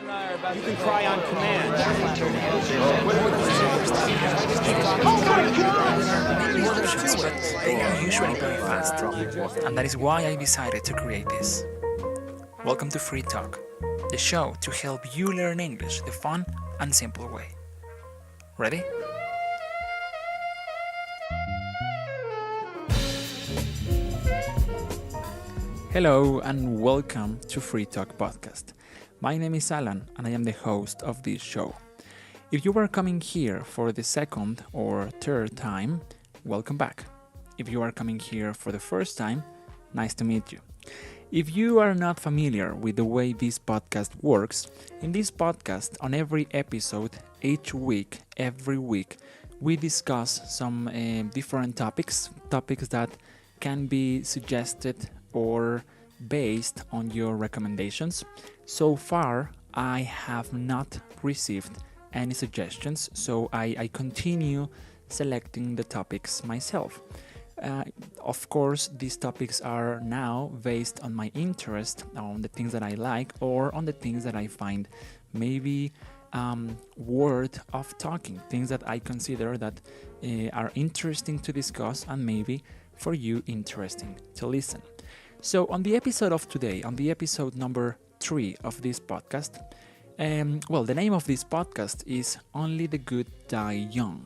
You can cry on command. Many options, but they are usually very fast. And that is why I decided to create this. Welcome to Free Talk, the show to help you learn English the fun and simple way. Ready? Hello and welcome to Free Talk Podcast. My name is Alan and I am the host of this show. If you are coming here for the second or third time, welcome back. If you are coming here for the first time, nice to meet you. If you are not familiar with the way this podcast works, in this podcast, on every episode, every week, we discuss some different topics that can be suggested or based on your recommendations. So far, I have not received any suggestions, so I continue selecting the topics myself. Of course, these topics are now based on my interest, on the things that I like, or on the things that I find maybe worth of talking, things that I consider that are interesting to discuss and maybe for you interesting to listen. So on the episode of today, on the episode number 3 of this podcast, the name of this podcast is Only the Good Die Young.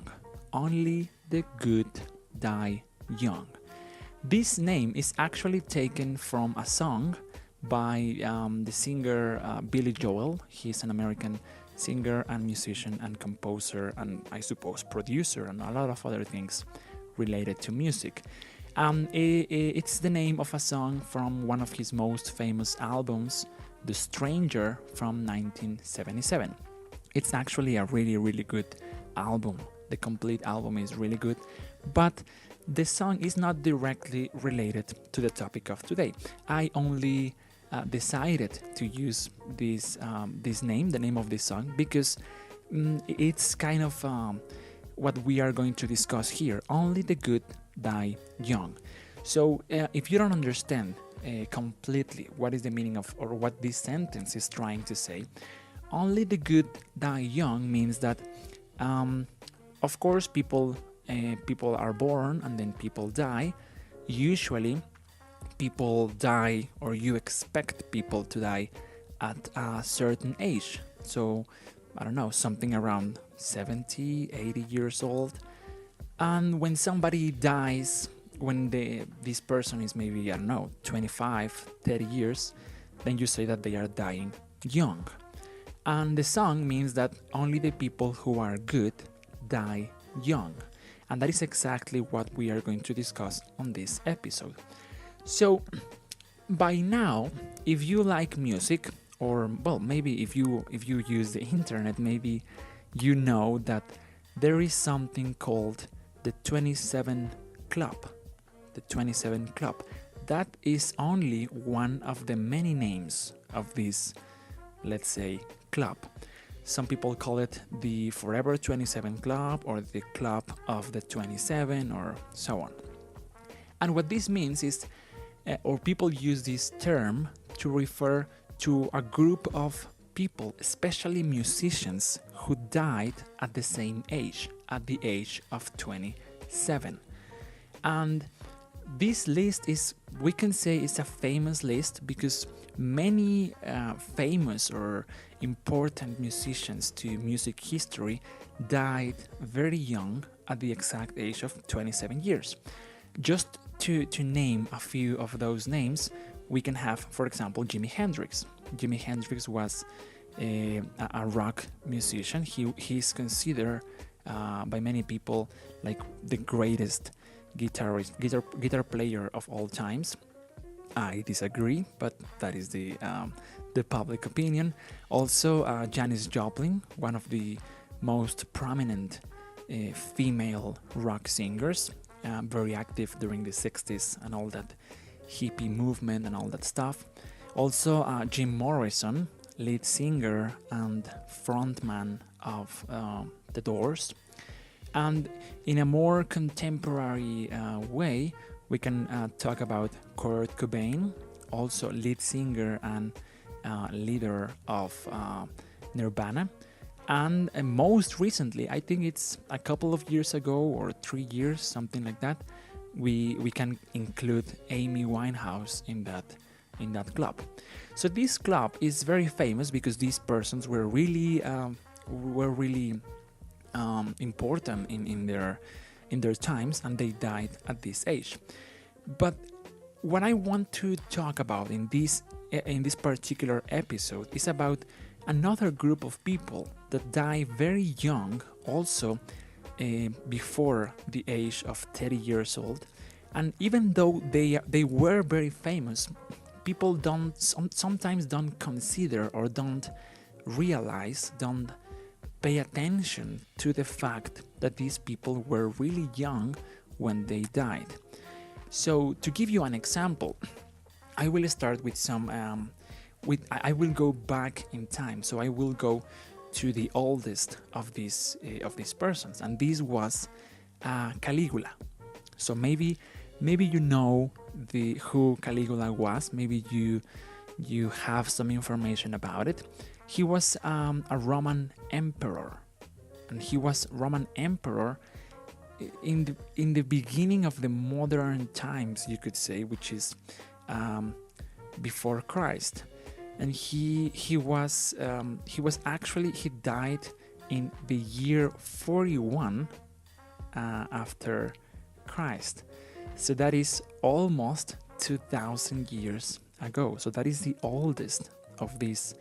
Only the Good Die Young. This name is actually taken from a song by the singer Billy Joel. He's an American singer and musician and composer and I suppose producer and a lot of other things related to music. It's the name of a song from one of his most famous albums, The Stranger, from 1977. It's actually a really good album. The complete album is really good, but the song is not directly related to the topic of today. I only decided to use this name, the name of this song, because it's kind of what we are going to discuss here. Only the good die young. So if you don't understand completely what is the meaning of or what this sentence is trying to say, only the good die young means that of course people are born and then people die. Usually people die, or you expect people to die at a certain age. So I don't know, something around 70, 80 years old. And when somebody dies, when this person is maybe, 25, 30 years, then you say that they are dying young. And the song means that only the people who are good die young. And that is exactly what we are going to discuss on this episode. So, by now, if you like music, or maybe if you use the internet, maybe you know that there is something called the 27 Club. The 27 Club. That is only one of the many names of this, let's say, club. Some people call it the Forever 27 Club or the Club of the 27 or so on. And what this means is, or people use this term to refer to a group of people, especially musicians, who died at the same age, at the age of 27. And this list is, we can say, is a famous list because many famous or important musicians to music history died very young at the exact age of 27 years. Just to name a few of those names, we can have, for example, Jimi Hendrix. Jimi Hendrix was a rock musician. He's considered by many people like the greatest guitar player of all times. I disagree, but that is the public opinion. Also, Janis Joplin, one of the most prominent female rock singers, very active during the 60s and all that hippie movement and all that stuff. Also, Jim Morrison, lead singer and frontman of The Doors. And in a more contemporary way, we can talk about Kurt Cobain, also lead singer and leader of Nirvana. And most recently, I think it's a couple of years ago or 3 years, something like that, we can include Amy Winehouse in that club. So this club is very famous because these persons were really important in their times, and they died at this age. But what I want to talk about in this particular episode is about another group of people that die very young, also before the age of 30 years old. And even though they were very famous, people sometimes don't consider or don't realize, don't pay attention to the fact that these people were really young when they died. So to give you an example, I will start with I will go back in time. So I will go to the oldest of these persons, and this was Caligula. So maybe you know who Caligula was. Maybe you have some information about it. He was a Roman emperor, and he was Roman emperor in the beginning of the modern times, you could say, which is before Christ. And he died in the year 41 after Christ. So that is almost 2,000 years ago. So that is the oldest of these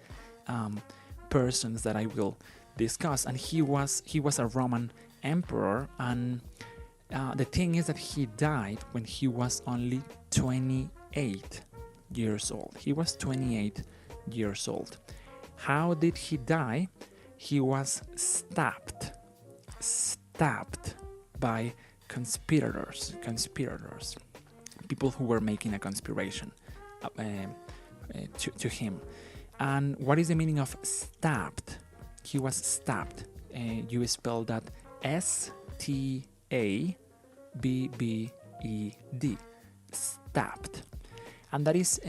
persons that I will discuss. And he was a Roman emperor, and the thing is that he died when he was only 28 years old. He was 28 years old. How did he die? He was stabbed by conspirators, people who were making a conspiration to him. And what is the meaning of stabbed? He was stabbed. You spell that STABBED, stabbed. And that is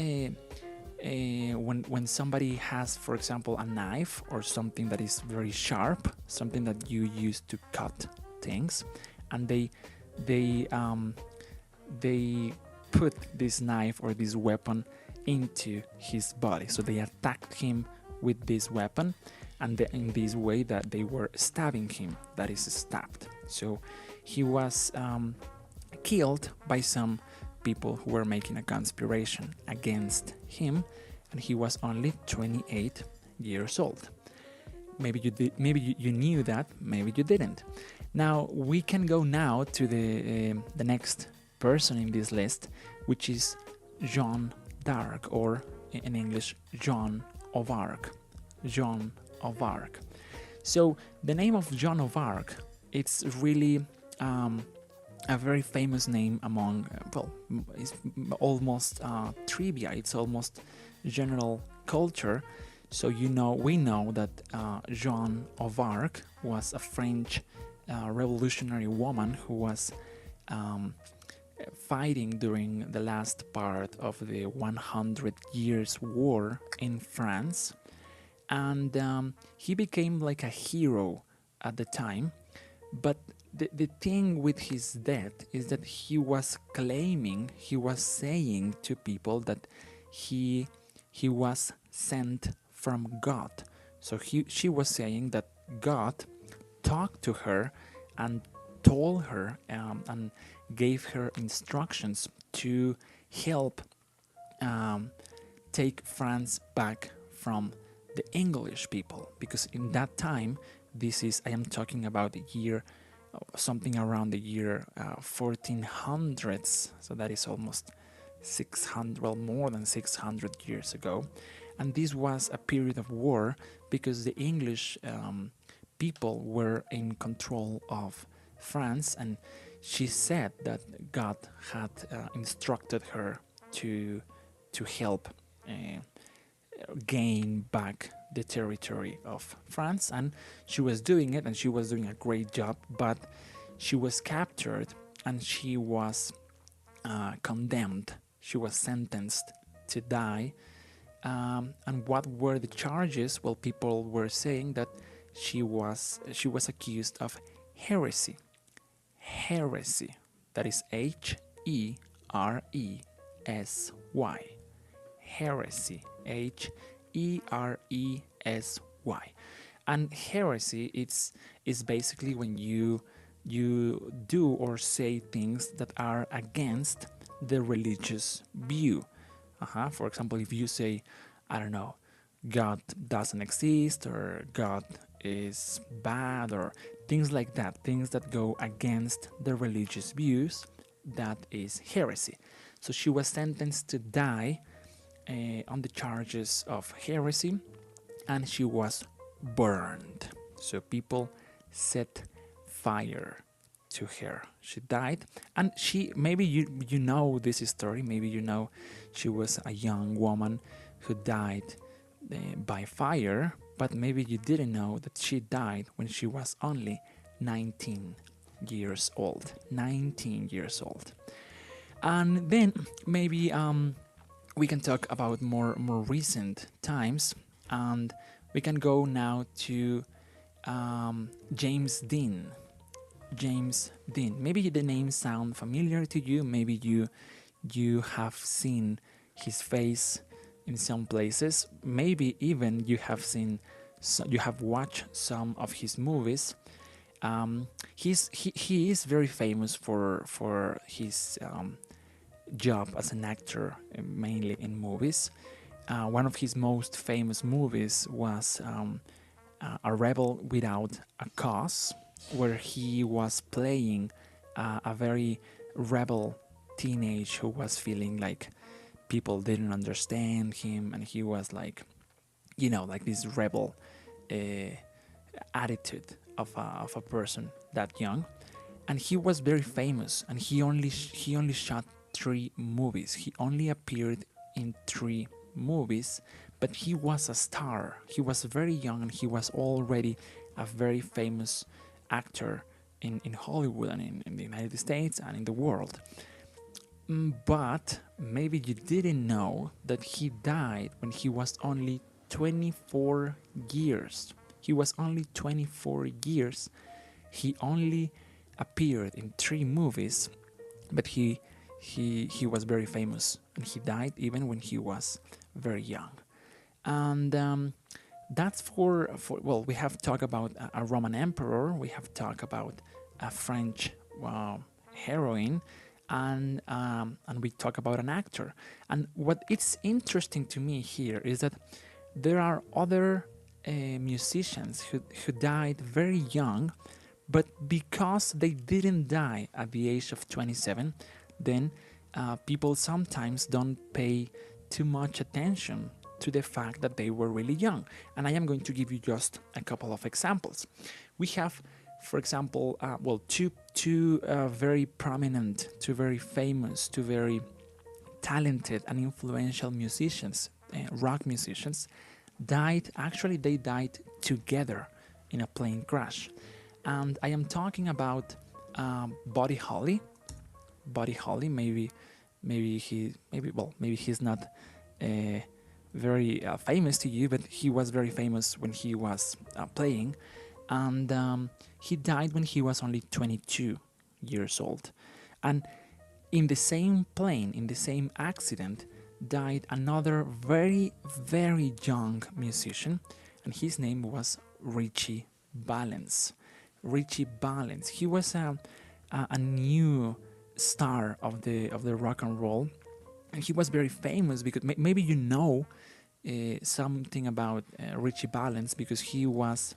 when somebody has, for example, a knife or something that is very sharp, something that you use to cut things, and they put this knife or this weapon into his body. So they attacked him with this weapon, and in this way that they were stabbing him, that is stabbed. So he was killed by some people who were making a conspiration against him, and he was only 28 years old. Maybe you knew that, maybe you didn't. Now we can go now to the next person in this list, which is Joan d'Arc, or in English, Joan of Arc. Joan of Arc. So the name of Joan of Arc, it's really a very famous name among, it's almost trivia, it's almost general culture. So we know that Joan of Arc was a French revolutionary woman who was fighting during the last part of the 100 Years' War in France. And he became like a hero at the time. But the thing with his death is that he was saying to people that he was sent from God. So she was saying that God talked to her and told her and gave her instructions to help take France back from the English people, because in that time, I am talking about the year, something around the year 1400s, so that is almost 600, more than 600 years ago. And this was a period of war because the English people were in control of France, and she said that God had instructed her to help gain back the territory of France, and she was doing it, and she was doing a great job. But she was captured, and she was condemned. She was sentenced to die And what were the charges? Well, people were saying that she was accused of heresy. Heresy. That is Heresy. Heresy. Heresy. And heresy is basically when you do or say things that are against the religious view. For example, if you say, I don't know, God doesn't exist, or God is bad, or things like that, things that go against the religious views, that is heresy. So she was sentenced to die on the charges of heresy, and she was burned. So people set fire to her. She died, and maybe you know this story. Maybe you know she was a young woman who died by fire, but maybe you didn't know that she died when she was only 19 years old. 19 years old. And then maybe we can talk about more recent times, and we can go now to James Dean. James Dean. Maybe the name sound familiar to you. Maybe you have seen his face in some places. Maybe even you have watched some of his movies. He is very famous for his job as an actor, mainly in movies. One of his most famous movies was A Rebel Without a Cause, where he was playing a very rebel teenage who was feeling like people didn't understand him, and he was like, like this rebel attitude of a person that young. And he was very famous, and he only shot 3 movies. He only appeared in 3 movies, but he was a star. He was very young, and he was already a very famous actor in Hollywood and in the United States and in the world. But maybe you didn't know that he died when he was only 24 years. He was only 24 years. He only appeared in 3 movies, but he was very famous, and he died even when he was very young. And that's for well, we have talked about a Roman emperor, we have talked about a French heroine, and we talk about an actor. And what it's interesting to me here is that there are other musicians who died very young, but because they didn't die at the age of 27, then people sometimes don't pay too much attention to the fact that they were really young. And I am going to give you just a couple of examples. We have, for example, two very prominent, two very famous, two very talented and influential musicians, rock musicians, died. Actually, they died together in a plane crash. And I am talking about Buddy Holly. Buddy Holly, maybe he's not very famous to you, but he was very famous when he was playing, and he died when he was only 22 years old. And in the same plane, in the same accident, died another very, very young musician, and his name was Richie Valens. Richie Valens. He was a new star of the rock and roll, and he was very famous because maybe you know something about Richie Valens, because he was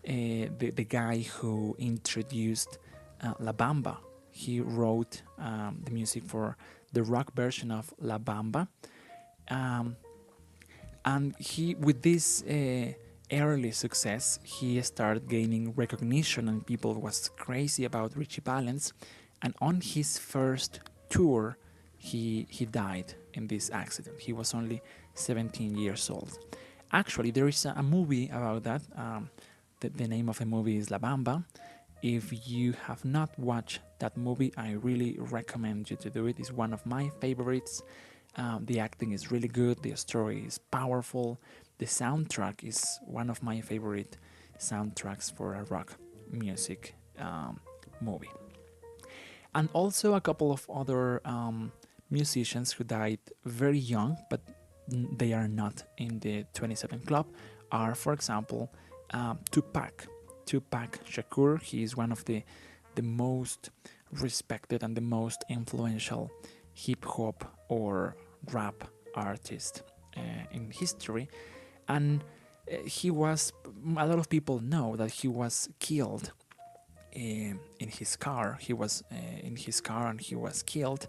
the guy who introduced La Bamba. He wrote the music for the rock version of La Bamba, and he, with this early success, he started gaining recognition, and people was crazy about Richie Valens. And on his first tour, he died in this accident. He was only 17 years old. Actually, there is a movie about that. The name of the movie is La Bamba. If you have not watched that movie, I really recommend you to do it. It's one of my favorites. The acting is really good. The story is powerful. The soundtrack is one of my favorite soundtracks for a rock music movie. And also a couple of other musicians who died very young, but they are not in the 27 Club, are, for example, Tupac. Tupac Shakur. He is one of the most respected and the most influential hip hop or rap artist in history, and he was. A lot of people know that he was killed in his car. He was in his car and he was killed,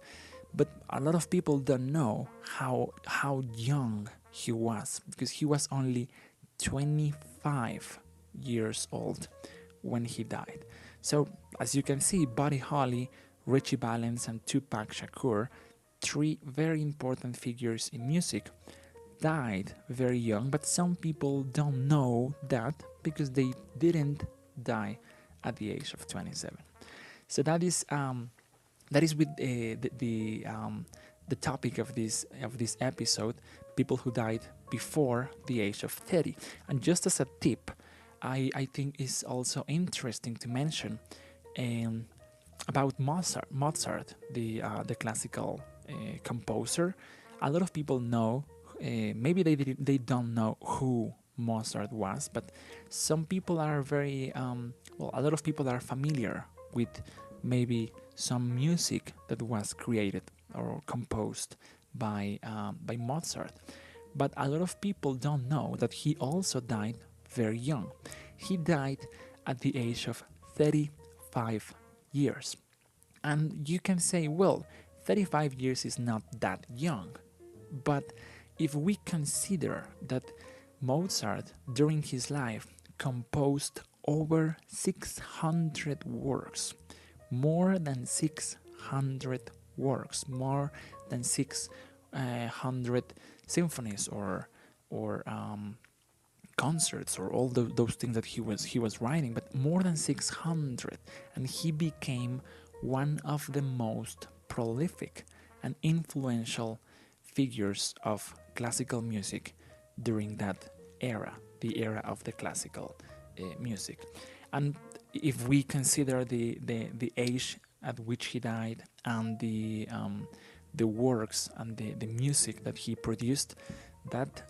but a lot of people don't know how young he was, because he was only 25 years old when he died. So as you can see, Buddy Holly, Richie Valens, and Tupac Shakur, three very important figures in music, died very young, but some people don't know that because they didn't die at the age of 27. So that is with the topic of this episode: people who died before the age of 30. And just as a tip, I think is also interesting to mention about Mozart, the classical composer. A lot of people know. Maybe they don't know who Mozart was, but some people are very a lot of people are familiar with maybe some music that was created or composed by Mozart. But a lot of people don't know that he also died very young. He died at the age of 35 years. And you can say, well, 35 years is not that young. But if we consider that Mozart, during his life, composed over 600 works, more than 600 works, more than 600 symphonies or concerts, or all those things that he was writing, but more than 600, and he became one of the most prolific and influential figures of classical music during that era, the era of the classical music. And if we consider the age at which he died and the works and the music that he produced, that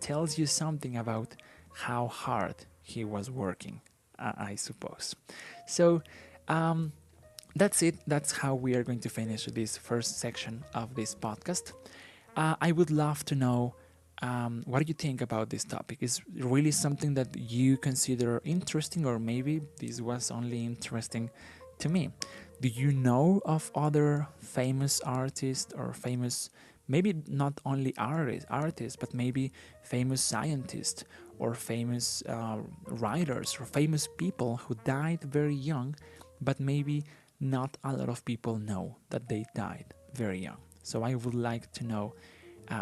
tells you something about how hard he was working, I suppose. So that's it. That's how we are going to finish this first section of this podcast. I would love to know what do you think about this topic. Is it really something that you consider interesting, or maybe this was only interesting to me? Do you know of other famous artists, or famous, maybe not only artists, but maybe famous scientists or famous writers or famous people who died very young, but maybe not a lot of people know that they died very young? So I would like to know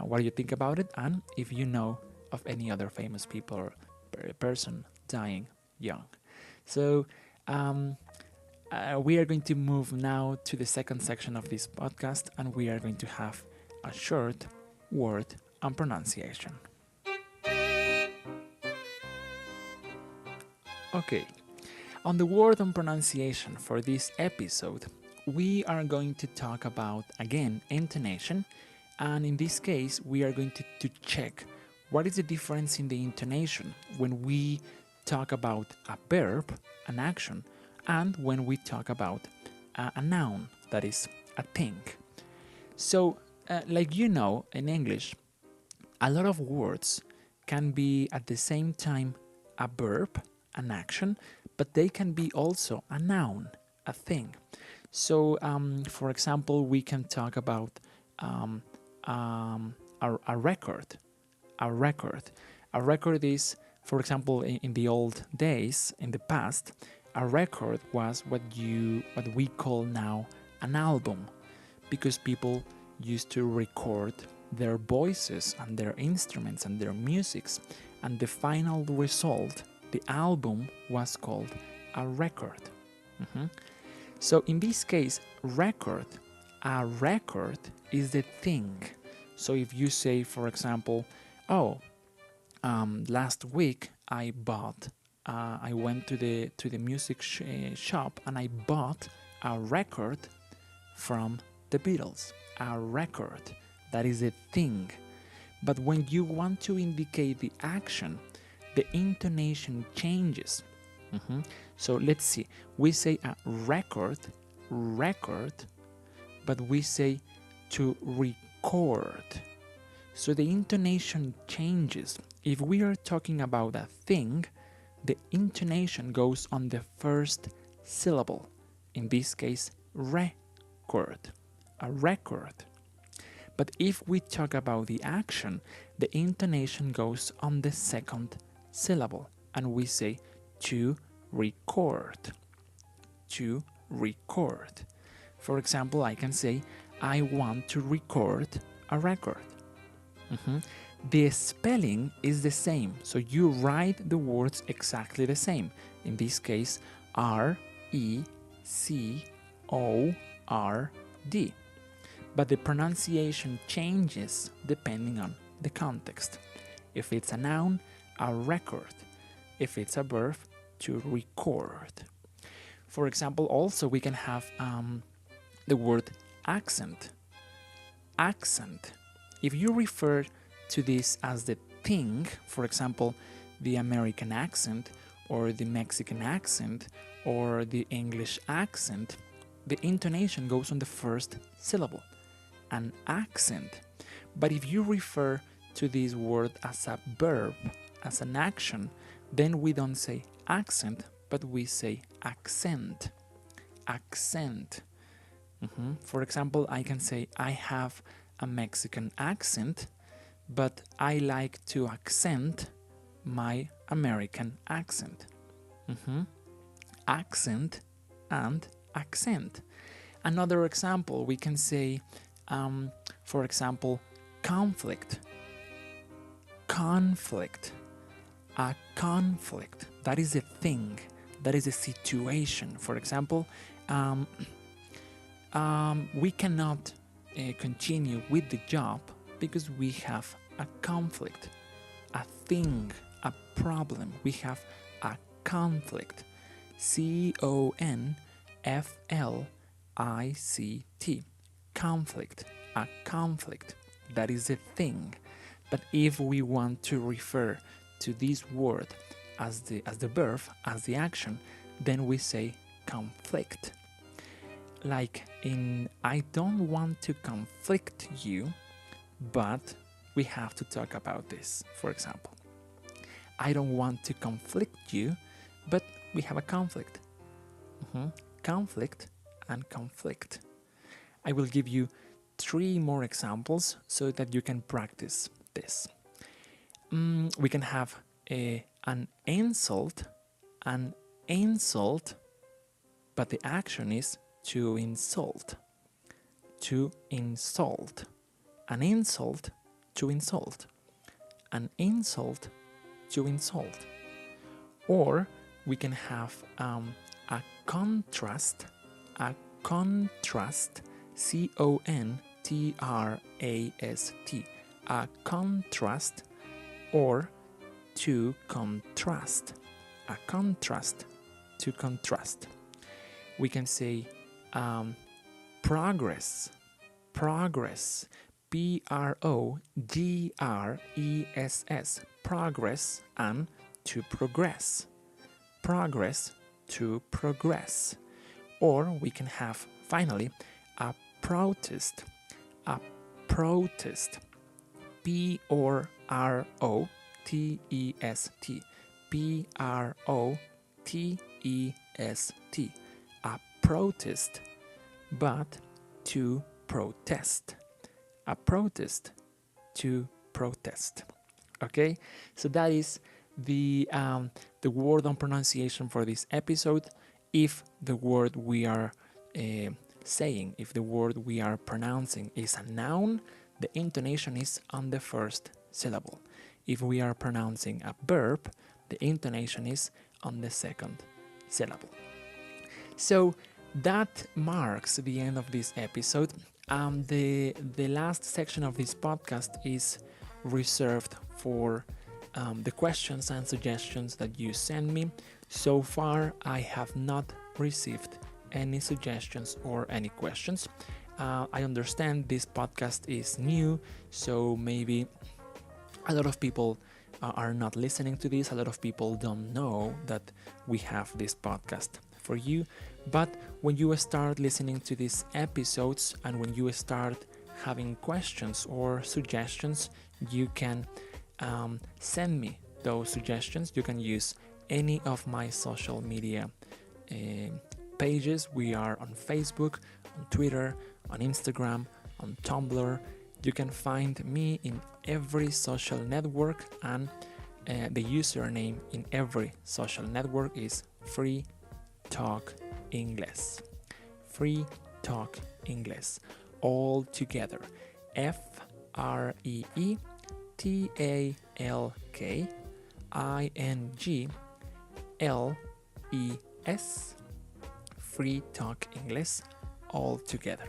what you think about it, and if you know of any other famous people or person dying young. So we are going to move now to the second section of this podcast, and we are going to have a short word on pronunciation. Okay, on the word on pronunciation for this episode, we are going to talk about, again, intonation, and in this case, we are going to check what is the difference in the intonation when we talk about a verb, an action, and when we talk about a noun, that is, a thing. So, like you know, in English, a lot of words can be at the same time a verb, an action, but they can be also a noun, a thing. So, for example, we can talk about a record. A record. A record is, for example, in the old days, in the past, a record was what we call now an album, because people used to record their voices and their instruments and their musics, and the final result, the album, was called a record. So in this case, a record is the thing. So if you say, for example, oh, last week I went to the music shop and I bought a record from the Beatles. A record, that is a thing. But when you want to indicate the action, the intonation changes. So let's see. We say a record, but we say to record. So the intonation changes. If we are talking about a thing, the intonation goes on the first syllable. In this case, record, a record. But if we talk about the action, the intonation goes on the second syllable, and we say to record, to record. For example, I can say, I want to record a record. The spelling is the same, so you write the words exactly the same. In this case, R-E-C-O-R-D. But the pronunciation changes depending on the context. If it's a noun, a record. If it's a verb, to record. For example, also we can have the word accent. Accent. If you refer to this as the thing, for example, the American accent or the Mexican accent or the English accent, the intonation goes on the first syllable, an accent. But if you refer to this word as a verb, as an action, then we don't say accent, but we say accent. Accent. For example, I can say I have a Mexican accent, but I like to accent my American accent. Accent and accent. Another example, we can say, for example, conflict. Conflict. A conflict. That is a thing. That is a situation. For example, we cannot continue with the job because we have a conflict, a thing, a problem. We have a conflict. C-O-N-F-L-I-C-T. Conflict. A conflict. That is a thing. But if we want to refer to this word as the verb, as the action, then we say conflict. Like in I don't want to conflict you, but we have to talk about this, for example. I don't want to conflict you, but we have a conflict. Conflict and conflict. I will give you 3 more examples so that you can practice this. We can have an insult, but the action is to insult. To insult. An insult, to insult. An insult, to insult. Or we can have a contrast. A contrast. C-O-N-T-R-A-S-T. A contrast or to contrast. A contrast, to contrast. We can say progress. Progress. P-R-O-G-R-E-S-S. Progress and to progress. Progress, to progress. Or we can have, finally, a protest. A protest. P-O-R-O-T-E-S-T. P-R-O-T-E-S-T. A protest, but to protest. A protest, to protest. Okay, so that is the word on pronunciation for this episode. If the word we are saying, if the word we are pronouncing is a noun, the intonation is on the first syllable. If we are pronouncing a verb, the intonation is on the second syllable. So that marks the end of this episode. The last section of this podcast is reserved for the questions and suggestions that you send me. So far, I have not received any suggestions or any questions. I understand this podcast is new, so maybe a lot of people are not listening to this. A lot of people don't know that we have this podcast for you. But when you start listening to these episodes and when you start having questions or suggestions, you can send me those suggestions. You can use any of my social media pages. We are on Facebook, on Twitter, on Instagram, on Tumblr. You can find me in every social network, and the username in every social network is freetalk English. Freetalk English, all together. FreeTalkIngles. Free Talk English, all together.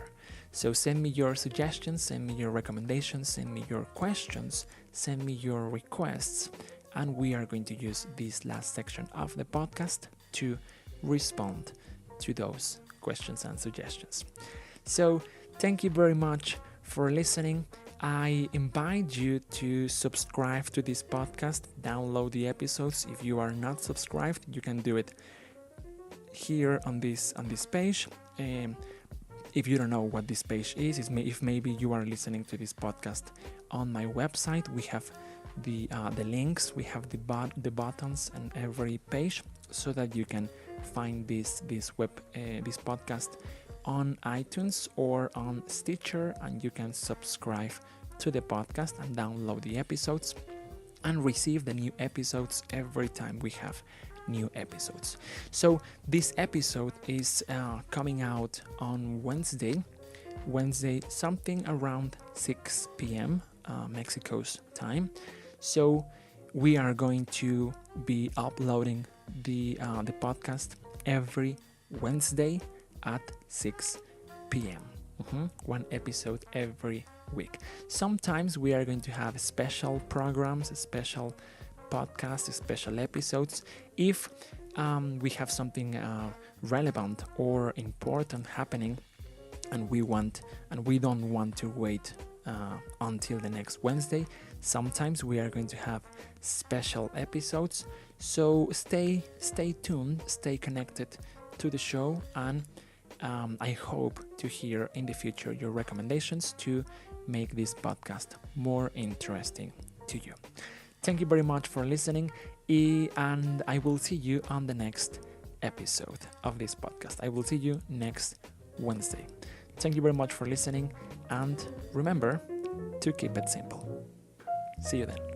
So send me your suggestions, send me your recommendations, send me your questions, send me your requests, and we are going to use this last section of the podcast to respond to those questions and suggestions. So thank you very much for listening. I invite you to subscribe to this podcast, download the episodes. If you are not subscribed, you can do it here on this page. If you don't know what this page is, if maybe you are listening to this podcast on my website, we have the links, we have the buttons on every page, so that you can find this podcast on iTunes or on Stitcher, and you can subscribe to the podcast and download the episodes and receive the new episodes every time we have new episodes. So this episode is coming out on Wednesday something around 6 p.m. Mexico's time. So we are going to be uploading the podcast every Wednesday at 6 p.m. One episode every week. Sometimes we are going to have special programs, special podcasts, special episodes. If we have something relevant or important happening, and we don't want to wait until the next Wednesday, sometimes we are going to have special episodes. So stay tuned, stay connected to the show, and I hope to hear in the future your recommendations to make this podcast more interesting to you. Thank you very much for listening, and I will see you on the next episode of this podcast. I will see you next Wednesday. Thank you very much for listening, and remember to keep it simple. See you then.